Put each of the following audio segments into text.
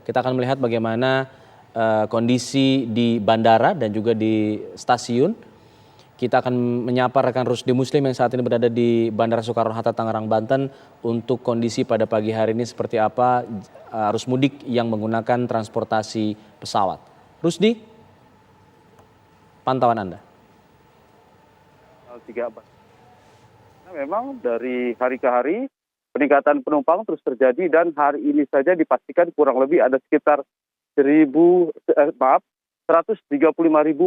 Kita akan melihat bagaimana kondisi di bandara dan juga di stasiun. Kita akan menyapa rekan Rusdi Muslim yang saat ini berada di Bandara Soekarno-Hatta, Tangerang, Banten untuk kondisi pada pagi hari ini seperti apa arus mudik yang menggunakan transportasi pesawat. Rusdi, pantauan Anda. Memang dari hari ke hari peningkatan penumpang terus terjadi dan hari ini saja dipastikan kurang lebih ada sekitar 135.000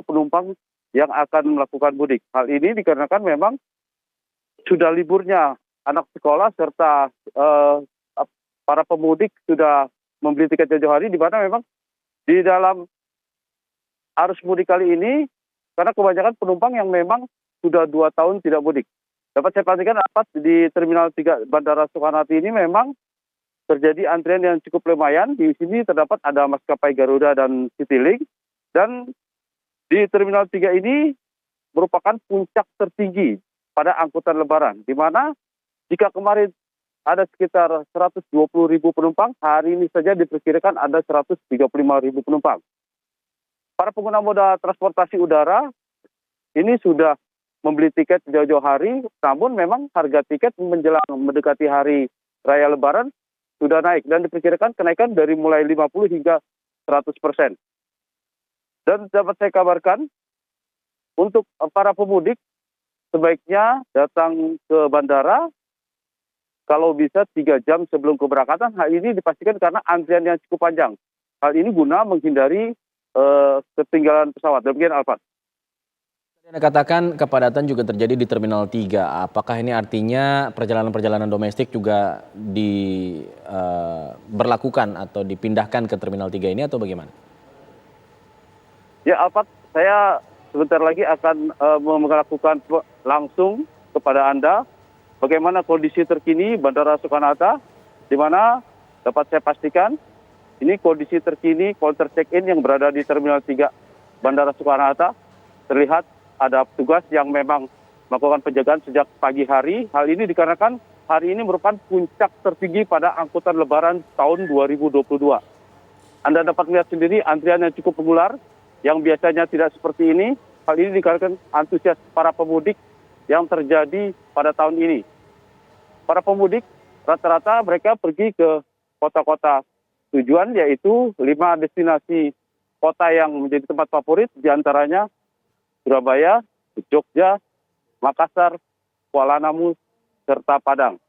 penumpang yang akan melakukan mudik. Hal ini dikarenakan memang sudah liburnya anak sekolah serta para pemudik sudah membeli tiket jauh hari, di mana memang di dalam arus mudik kali ini karena kebanyakan penumpang yang memang sudah 2 tahun tidak mudik. Dapat saya pastikan di Terminal 3 Bandara Soekarno-Hatta ini memang terjadi antrian yang cukup lumayan. Di sini terdapat ada maskapai Garuda dan Citylink. Dan di Terminal 3 ini merupakan puncak tertinggi pada angkutan lebaran. Di mana jika kemarin ada sekitar 120.000 penumpang, hari ini saja diperkirakan ada 135.000 penumpang. Para pengguna moda transportasi udara ini sudah membeli tiket jauh-jauh hari, namun memang harga tiket menjelang mendekati hari raya lebaran sudah naik dan diperkirakan kenaikan dari mulai 50 hingga 100%. Dan dapat saya kabarkan untuk para pemudik sebaiknya datang ke bandara kalau bisa 3 jam sebelum keberangkatan. Hal ini dipastikan karena antrian yang cukup panjang. Hal ini guna menghindari ketinggalan pesawat. Demikian Alfat. Anda katakan kepadatan juga terjadi di Terminal 3. Apakah ini artinya perjalanan-perjalanan domestik juga diberlakukan atau dipindahkan ke Terminal 3 ini atau bagaimana? Ya Alfat, saya sebentar lagi akan melakukan langsung kepada Anda bagaimana kondisi terkini Bandara Soekarno-Hatta, di mana dapat saya pastikan ini kondisi terkini counter check-in yang berada di Terminal 3 Bandara Soekarno-Hatta. Terlihat ada petugas yang memang melakukan penjagaan sejak pagi hari. Hal ini dikarenakan hari ini merupakan puncak tertinggi pada angkutan lebaran tahun 2022. Anda dapat melihat sendiri antrian yang cukup mengular, yang biasanya tidak seperti ini. Hal ini dikarenakan antusias para pemudik yang terjadi pada tahun ini. Para pemudik rata-rata mereka pergi ke kota-kota tujuan, yaitu 5 destinasi kota yang menjadi tempat favorit, diantaranya Surabaya, Jogja, Makassar, Kuala Namu, serta Padang.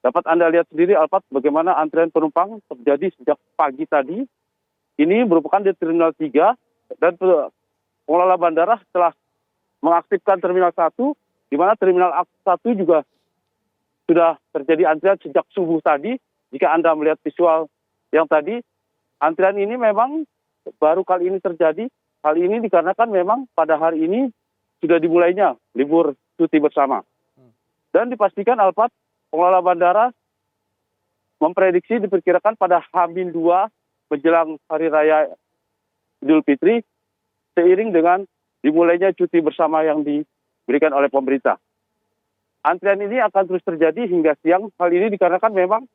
Dapat Anda lihat sendiri, Alfat, bagaimana antrian penumpang terjadi sejak pagi tadi. Ini merupakan di Terminal 3 dan pengelola bandara telah mengaktifkan Terminal 1, di mana Terminal 1 juga sudah terjadi antrian sejak subuh tadi. Jika Anda melihat visual yang tadi, antrian ini memang baru kali ini terjadi. Hal ini dikarenakan memang pada hari ini sudah dimulainya libur cuti bersama. Dan dipastikan Alfat, pengelola bandara memprediksi diperkirakan pada H-2 menjelang Hari Raya Idul Fitri seiring dengan dimulainya cuti bersama yang diberikan oleh pemerintah. Antrian ini akan terus terjadi hingga siang. Hal ini dikarenakan memang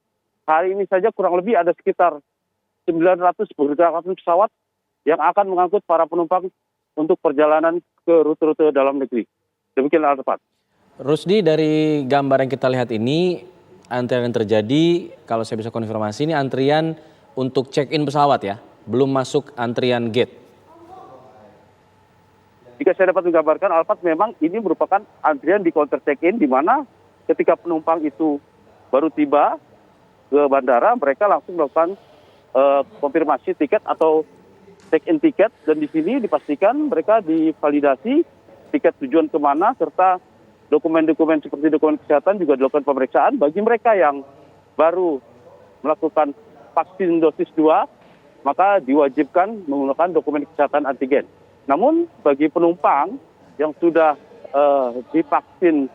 hari ini saja kurang lebih ada sekitar 900 pesawat yang akan mengangkut para penumpang untuk perjalanan ke rute-rute dalam negeri. Demikian Alfat. Rusdi, dari gambar yang kita lihat ini, antrian yang terjadi, kalau saya bisa konfirmasi, ini antrian untuk check-in pesawat ya? Belum masuk antrian gate? Jika saya dapat menggambarkan, Alfat, memang ini merupakan antrian di counter check-in, di mana ketika penumpang itu baru tiba ke bandara, mereka langsung melakukan konfirmasi tiket atau check-in tiket, dan di sini dipastikan mereka divalidasi tiket tujuan kemana, serta dokumen-dokumen seperti dokumen kesehatan juga dilakukan pemeriksaan. Bagi mereka yang baru melakukan vaksin dosis 2, maka diwajibkan menggunakan dokumen kesehatan antigen. Namun bagi penumpang yang sudah divaksin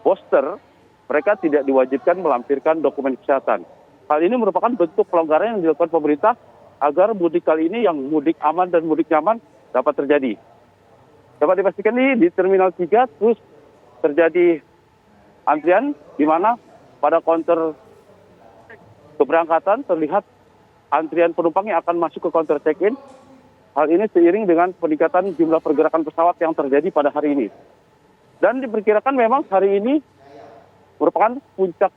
booster, mereka tidak diwajibkan melampirkan dokumen kesehatan. Hal ini merupakan bentuk pelonggaran yang dilakukan pemerintah agar mudik kali ini yang mudik aman dan mudik nyaman dapat terjadi. Dapat dipastikan di Terminal 3 terus terjadi antrian, di mana pada counter keberangkatan terlihat antrian penumpang yang akan masuk ke counter check-in. Hal ini seiring dengan peningkatan jumlah pergerakan pesawat yang terjadi pada hari ini. Dan diperkirakan memang hari ini merupakan puncak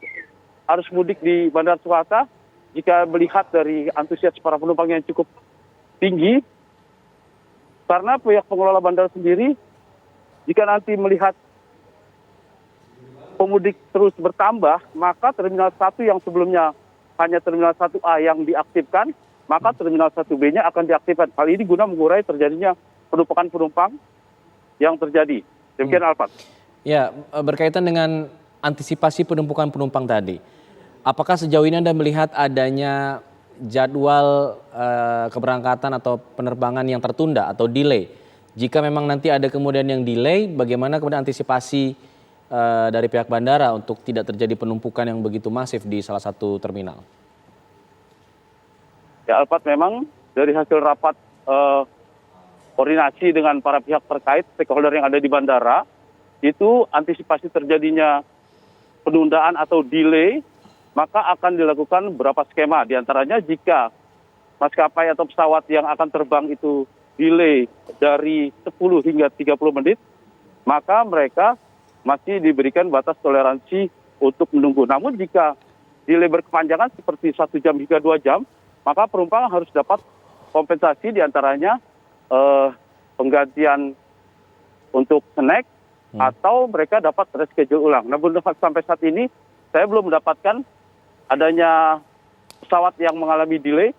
arus mudik di Bandara Soekarno-Hatta. Jika melihat dari antusias para penumpang yang cukup tinggi, karena pihak pengelola bandara sendiri, jika nanti melihat pemudik terus bertambah, maka Terminal 1 yang sebelumnya hanya Terminal 1A yang diaktifkan, maka Terminal 1B-nya akan diaktifkan. Hal ini guna mengurai terjadinya penumpukan penumpang yang terjadi. Demikian Alfat. Ya, berkaitan dengan antisipasi penumpukan penumpang tadi, apakah sejauh ini Anda melihat adanya jadwal keberangkatan atau penerbangan yang tertunda atau delay? Jika memang nanti ada kemudian yang delay, bagaimana kemudian antisipasi dari pihak bandara untuk tidak terjadi penumpukan yang begitu masif di salah satu terminal? Ya Alfat, memang dari hasil rapat koordinasi dengan para pihak terkait, stakeholder yang ada di bandara, itu antisipasi terjadinya penundaan atau delay, maka akan dilakukan beberapa skema. Di antaranya jika maskapai atau pesawat yang akan terbang itu delay dari 10 hingga 30 menit, maka mereka masih diberikan batas toleransi untuk menunggu. Namun jika delay berkepanjangan seperti 1 jam hingga 2 jam, maka penumpang harus dapat kompensasi, di antaranya penggantian untuk snack atau mereka dapat reschedule ulang. Namun sampai saat ini saya belum mendapatkan adanya pesawat yang mengalami delay.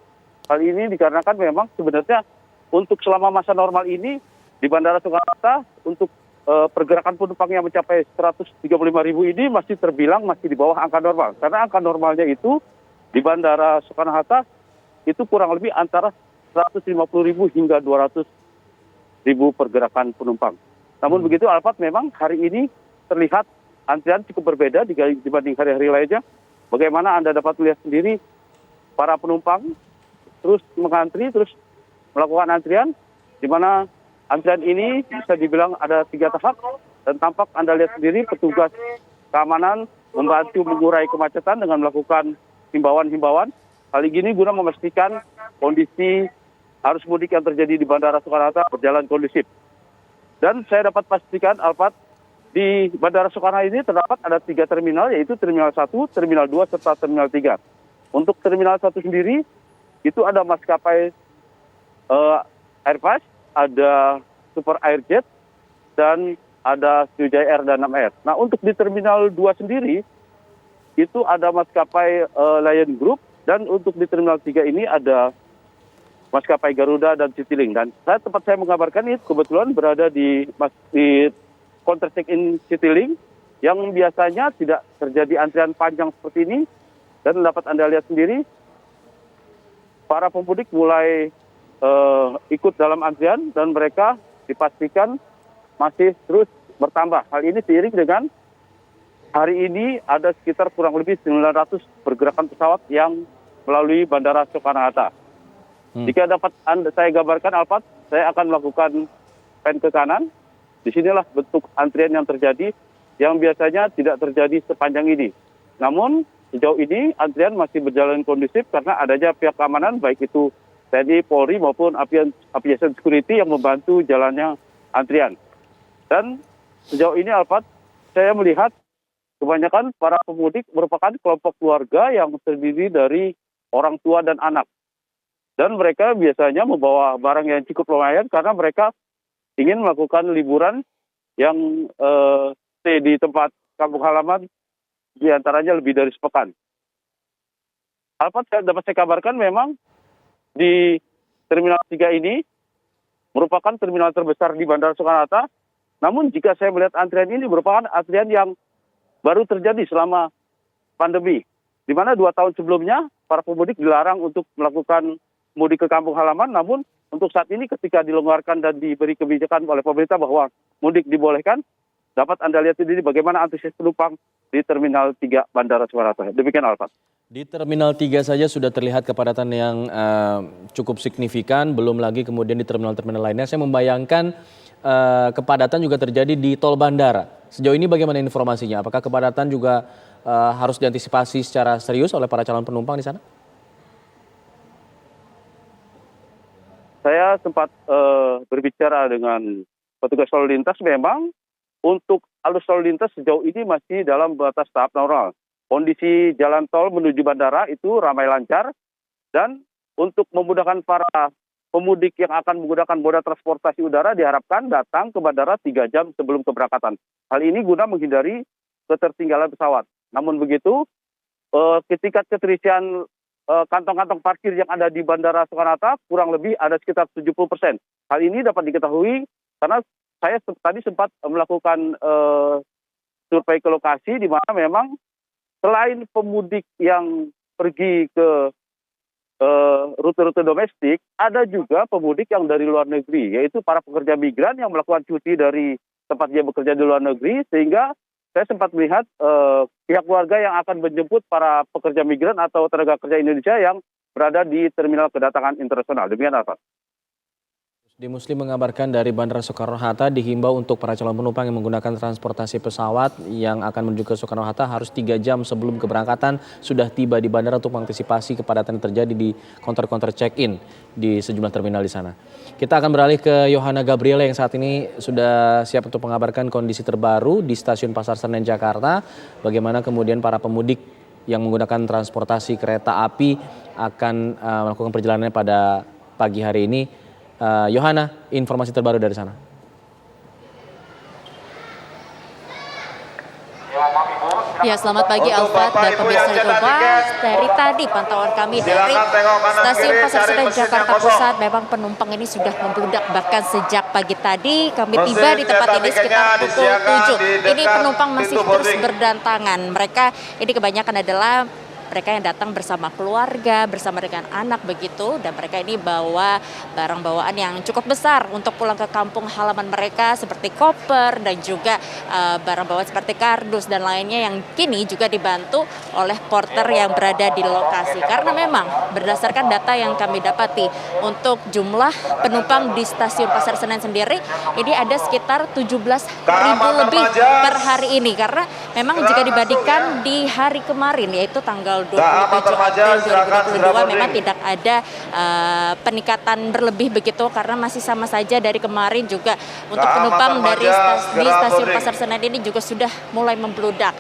Hal ini dikarenakan memang sebenarnya untuk selama masa normal ini di Bandara Soekarno-Hatta untuk pergerakan penumpang yang mencapai 135.000 ini masih terbilang masih di bawah angka normal. Karena angka normalnya itu di Bandara Soekarno-Hatta itu kurang lebih antara 150.000 hingga 200.000 pergerakan penumpang. Namun begitu Alfat, memang hari ini terlihat antrian cukup berbeda dibanding hari-hari lainnya. Bagaimana Anda dapat melihat sendiri para penumpang terus mengantri, terus melakukan antrian, di mana antrian ini bisa dibilang ada 3 tahap, dan tampak Anda lihat sendiri petugas keamanan membantu mengurai kemacetan dengan melakukan himbauan-himbauan. Hal ini guna memastikan kondisi arus mudik yang terjadi di Bandara Soekarno-Hatta berjalan kondusif. Dan saya dapat pastikan Alfat, di Bandara Soekarno ini terdapat ada 3 terminal, yaitu Terminal 1, Terminal 2, serta Terminal 3. Untuk Terminal 1 sendiri, itu ada maskapai Airbus, ada Super Airjet, dan ada Sriwijaya Air dan Nam Air. Nah, untuk di Terminal 2 sendiri, itu ada maskapai Lion Group, dan untuk di Terminal 3 ini ada maskapai Garuda dan Citylink. Dan tempat saya mengabarkan ini kebetulan berada di counter check-in Citylink, yang biasanya tidak terjadi antrian panjang seperti ini. Dan dapat Anda lihat sendiri, para pemudik mulai ikut dalam antrian dan mereka dipastikan masih terus bertambah. Hal ini seiring dengan hari ini ada sekitar kurang lebih 900 pergerakan pesawat yang melalui Bandara Soekarno-Hatta. Jika dapat saya gambarkan Alfat, saya akan melakukan pan ke kanan. Disinilah bentuk antrian yang terjadi, yang biasanya tidak terjadi sepanjang ini. Namun sejauh ini antrian masih berjalan kondusif karena adanya pihak keamanan, baik itu TNI, Polri maupun Aviation Security yang membantu jalannya antrian. Dan sejauh ini Alfat, saya melihat kebanyakan para pemudik merupakan kelompok keluarga yang terdiri dari orang tua dan anak. Dan mereka biasanya membawa barang yang cukup lumayan karena mereka ingin melakukan liburan yang stay di tempat kampung halaman diantaranya lebih dari sepekan. Alfat, dapat saya kabarkan memang di Terminal 3 ini merupakan terminal terbesar di Bandara Soekarno-Hatta. Namun jika saya melihat antrian ini merupakan antrian yang baru terjadi selama pandemi, di mana 2 tahun sebelumnya para pemudik dilarang untuk melakukan mudik ke kampung halaman. Namun untuk saat ini ketika dilonggarkan dan diberi kebijakan oleh pemerintah bahwa mudik dibolehkan, dapat Anda lihat sendiri bagaimana antusias penumpang di Terminal 3 Bandara Soekarno-Hatta. Demikian Alfat. Di Terminal 3 saja sudah terlihat kepadatan yang cukup signifikan, belum lagi kemudian di terminal-terminal lainnya. Saya membayangkan kepadatan juga terjadi di tol bandara. Sejauh ini bagaimana informasinya? Apakah kepadatan juga harus diantisipasi secara serius oleh para calon penumpang di sana? saya sempat berbicara dengan petugas lalu lintas, memang untuk arus lalu lintas sejauh ini masih dalam batas tahap normal. Kondisi jalan tol menuju bandara itu ramai lancar, dan untuk memudahkan para pemudik yang akan menggunakan moda transportasi udara diharapkan datang ke bandara 3 jam sebelum keberangkatan. Hal ini guna menghindari ketertinggalan pesawat. Namun begitu, ketika keterisian kantong-kantong parkir yang ada di Bandara Soekarno-Hatta kurang lebih ada sekitar 70%. Hal ini dapat diketahui karena saya tadi sempat melakukan survei ke lokasi di mana memang selain pemudik yang pergi ke rute-rute domestik, ada juga pemudik yang dari luar negeri, yaitu para pekerja migran yang melakukan cuti dari tempat dia bekerja di luar negeri, sehingga saya sempat melihat pihak keluarga yang akan menjemput para pekerja migran atau tenaga kerja Indonesia yang berada di terminal kedatangan internasional. Demikian, Arfan. Di Muslim mengabarkan dari Bandara Soekarno-Hatta dihimbau untuk para calon penumpang yang menggunakan transportasi pesawat yang akan menuju ke Soekarno-Hatta harus 3 jam sebelum keberangkatan sudah tiba di bandara untuk mengantisipasi kepadatan yang terjadi di counter-counter check-in di sejumlah terminal di sana. Kita akan beralih ke Yohana Gabriela yang saat ini sudah siap untuk mengabarkan kondisi terbaru di Stasiun Pasar Senen, Jakarta. Bagaimana kemudian para pemudik yang menggunakan transportasi kereta api akan melakukan perjalanannya pada pagi hari ini. Yohana, informasi terbaru dari sana. Ya, selamat pagi Alfat dan pemirsa di rumah. Dari tadi pantauan kami dari Stasiun Pasar Senen Jakarta Pusat, memang penumpang ini sudah membludak. Bahkan sejak pagi tadi kami tiba di tempat ini sekitar pukul 7. Ini penumpang masih terus berdatangan. Mereka ini kebanyakan adalah mereka yang datang bersama keluarga, bersama dengan anak begitu, dan mereka ini bawa barang bawaan yang cukup besar untuk pulang ke kampung halaman mereka seperti koper dan juga barang bawaan seperti kardus dan lainnya yang kini juga dibantu oleh porter yang berada di lokasi. Karena memang berdasarkan data yang kami dapati untuk jumlah penumpang di Stasiun Pasar Senen sendiri ini ada sekitar 17.000 lebih per hari ini, karena memang jika dibandingkan di hari kemarin yaitu tanggal 27 April 2022 memang tidak ada peningkatan berlebih begitu, karena masih sama saja dari kemarin juga untuk penumpang dari di Stasiun Pasar Senen ini juga sudah mulai membludak.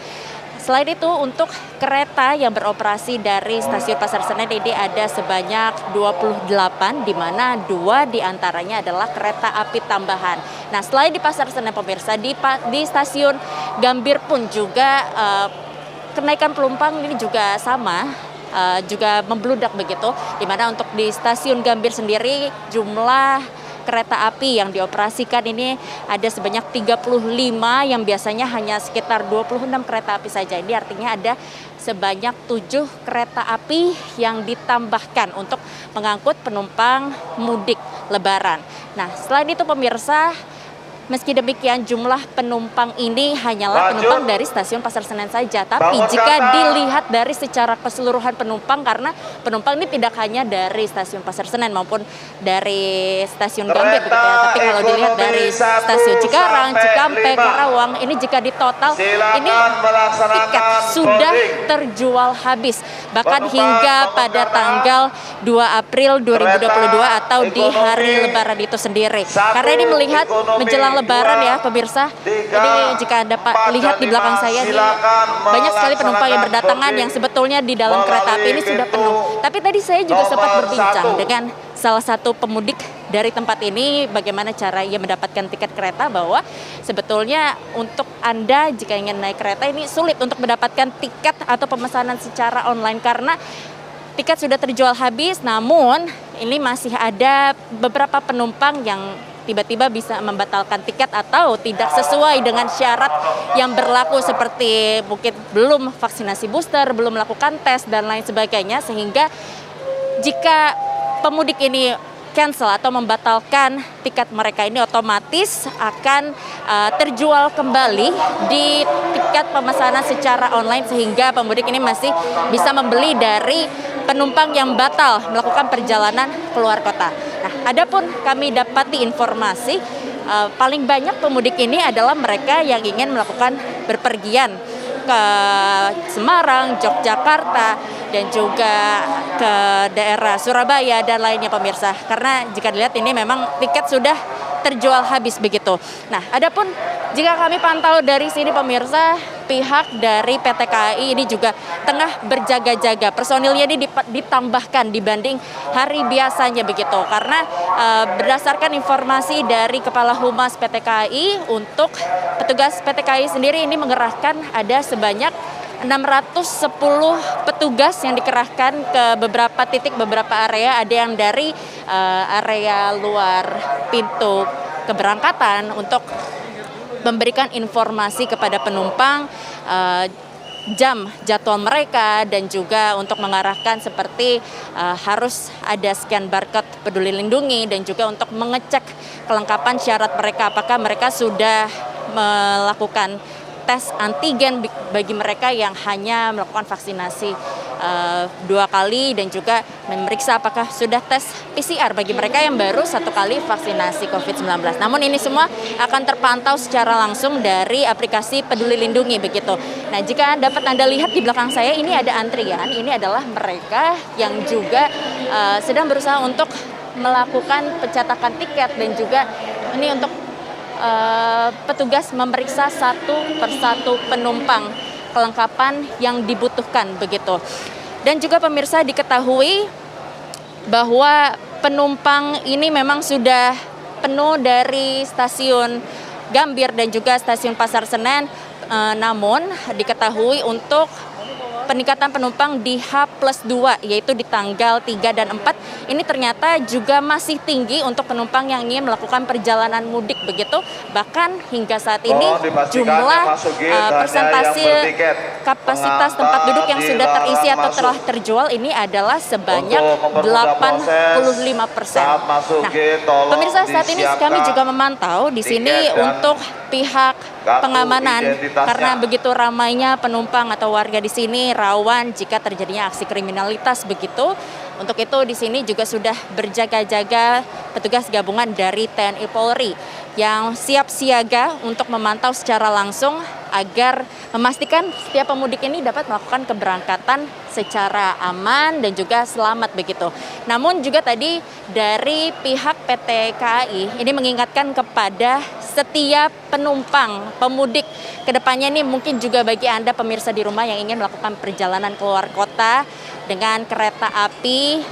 Selain itu untuk kereta yang beroperasi dari Stasiun Pasar Senen ini ada sebanyak 28, di mana 2 diantaranya adalah kereta api tambahan. Nah, selain di Pasar Senen pemirsa, di Stasiun Gambir pun juga kenaikan penumpang ini juga sama, juga membludak begitu, di mana untuk di Stasiun Gambir sendiri jumlah kereta api yang dioperasikan ini ada sebanyak 35 yang biasanya hanya sekitar 26 kereta api saja. Ini artinya ada sebanyak 7 kereta api yang ditambahkan untuk mengangkut penumpang mudik Lebaran. Nah, selain itu pemirsa, meski demikian jumlah penumpang ini hanyalah penumpang dari Stasiun Pasar Senen saja. Tapi jika dilihat dari secara keseluruhan penumpang, karena penumpang ini tidak hanya dari Stasiun Pasar Senen maupun dari Stasiun Gambir begitu ya. Tapi kalau dilihat dari Stasiun Cikarang, Cikampek, Karawang, ini jika ditotal ini tiket sudah terjual habis. Bahkan hingga pada tanggal 2 April 2022 atau di hari Lebaran itu sendiri. Karena ini melihat menjelang Lebaran ya pemirsa, ini jika Anda lihat di belakang saya ini banyak sekali penumpang yang berdatangan yang sebetulnya di dalam kereta api ini sudah penuh. Tapi tadi saya juga sempat berbincang dengan salah satu pemudik dari tempat ini bagaimana cara ia mendapatkan tiket kereta, bahwa sebetulnya untuk Anda jika ingin naik kereta ini sulit untuk mendapatkan tiket atau pemesanan secara online karena tiket sudah terjual habis. Namun ini masih ada beberapa penumpang yang tiba-tiba bisa membatalkan tiket atau tidak sesuai dengan syarat yang berlaku, seperti mungkin belum vaksinasi booster, belum melakukan tes dan lain sebagainya, sehingga jika pemudik ini cancel atau membatalkan tiket mereka ini otomatis akan terjual kembali di tiket pemesanan secara online, sehingga pemudik ini masih bisa membeli dari penumpang yang batal melakukan perjalanan keluar kota. Nah, adapun kami dapati informasi paling banyak pemudik ini adalah mereka yang ingin melakukan berpergian ke Semarang, Yogyakarta, dan juga ke daerah Surabaya dan lainnya pemirsa. Karena jika dilihat ini memang tiket sudah terjual habis begitu. Nah, adapun jika kami pantau dari sini pemirsa, pihak dari PT KAI ini juga tengah berjaga-jaga. Personilnya ini ditambahkan dibanding hari biasanya begitu. Karena berdasarkan informasi dari Kepala Humas PT KAI, untuk petugas PT KAI sendiri ini mengerahkan ada sebanyak 610 petugas yang dikerahkan ke beberapa titik, beberapa area. Ada yang dari area luar pintu keberangkatan untuk memberikan informasi kepada penumpang jam jadwal mereka, dan juga untuk mengarahkan seperti harus ada scan barcode Peduli Lindungi, dan juga untuk mengecek kelengkapan syarat mereka, apakah mereka sudah melakukan tes antigen bagi mereka yang hanya melakukan vaksinasi 2 kali, dan juga memeriksa apakah sudah tes PCR bagi mereka yang baru 1 kali vaksinasi COVID-19. Namun ini semua akan terpantau secara langsung dari aplikasi Peduli Lindungi begitu. Nah, jika dapat Anda lihat di belakang saya ini ada antrian, ini adalah mereka yang juga sedang berusaha untuk melakukan pencetakan tiket, dan juga ini untuk petugas memeriksa satu persatu penumpang kelengkapan yang dibutuhkan begitu. Dan juga pemirsa diketahui bahwa penumpang ini memang sudah penuh dari stasiun Gambir dan juga stasiun Pasar Senen, namun diketahui untuk peningkatan penumpang di H+2, yaitu di tanggal 3 dan 4, ini ternyata juga masih tinggi untuk penumpang yang ingin melakukan perjalanan mudik begitu. Bahkan hingga saat ini jumlah persentase kapasitas tempat duduk yang sudah terisi atau telah terjual ini adalah sebanyak 85%. Nah, pemirsa, saat ini kami juga memantau di sini untuk pihak pengamanan, karena begitu ramainya penumpang atau warga di sini rawan jika terjadinya aksi kriminalitas begitu. Untuk itu di sini juga sudah berjaga-jaga petugas gabungan dari TNI Polri yang siap siaga untuk memantau secara langsung agar memastikan setiap pemudik ini dapat melakukan keberangkatan secara aman dan juga selamat begitu. Namun juga tadi dari pihak PT KAI ini mengingatkan kepada setiap penumpang, pemudik kedepannya ini, mungkin juga bagi Anda pemirsa di rumah yang ingin melakukan perjalanan keluar kota dengan kereta api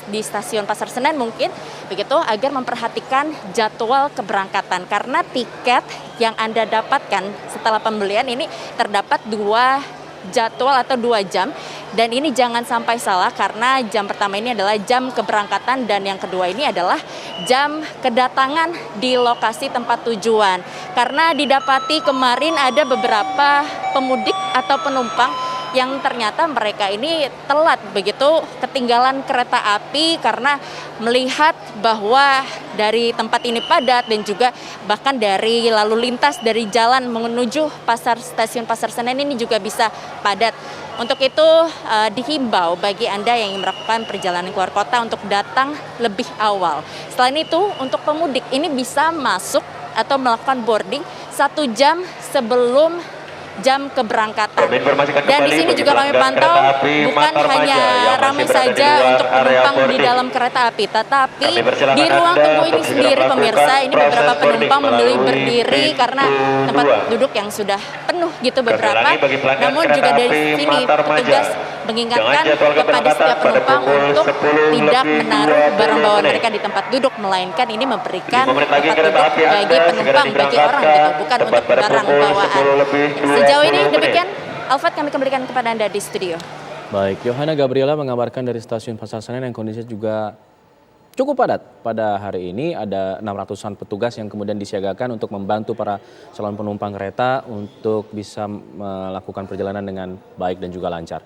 di stasiun Pasar Senen mungkin begitu, agar memperhatikan jadwal keberangkatan, karena tiket yang Anda dapatkan setelah pembelian ini terdapat 2 jadwal atau 2 jam, dan ini jangan sampai salah karena jam pertama ini adalah jam keberangkatan dan yang kedua ini adalah jam kedatangan di lokasi tempat tujuan. Karena didapati kemarin ada beberapa pemudik atau penumpang yang ternyata mereka ini telat begitu, ketinggalan kereta api karena melihat bahwa dari tempat ini padat, dan juga bahkan dari lalu lintas dari jalan menuju stasiun Pasar Senen ini juga bisa padat. Untuk itu dihimbau bagi Anda yang ingin melakukan perjalanan keluar kota untuk datang lebih awal. Selain itu untuk pemudik ini bisa masuk atau melakukan boarding 1 jam sebelum jam keberangkatan. Dan di sini juga kami pantau bukan hanya ramai saja untuk penumpang di dalam kereta api, tetapi di ruang tunggu ini sendiri pemirsa, ini beberapa penumpang memilih berdiri karena tempat duduk yang sudah penuh gitu beberapa. Namun juga dari sini petugas mengingatkan kepada setiap penumpang untuk tidak menaruh barang bawaan mereka di tempat duduk, melainkan ini memberikan tempat duduk bagi penumpang, bagi orang gitu, bukan untuk barang bawaan. Sejauh ini demikian, Alfred, kami kembalikan kepada Anda di studio. Baik, Yohana Gabriela mengabarkan dari stasiun Pasar Senen yang kondisinya juga cukup padat pada hari ini. Ada 600-an petugas yang kemudian disiagakan untuk membantu para calon penumpang kereta untuk bisa melakukan perjalanan dengan baik dan juga lancar.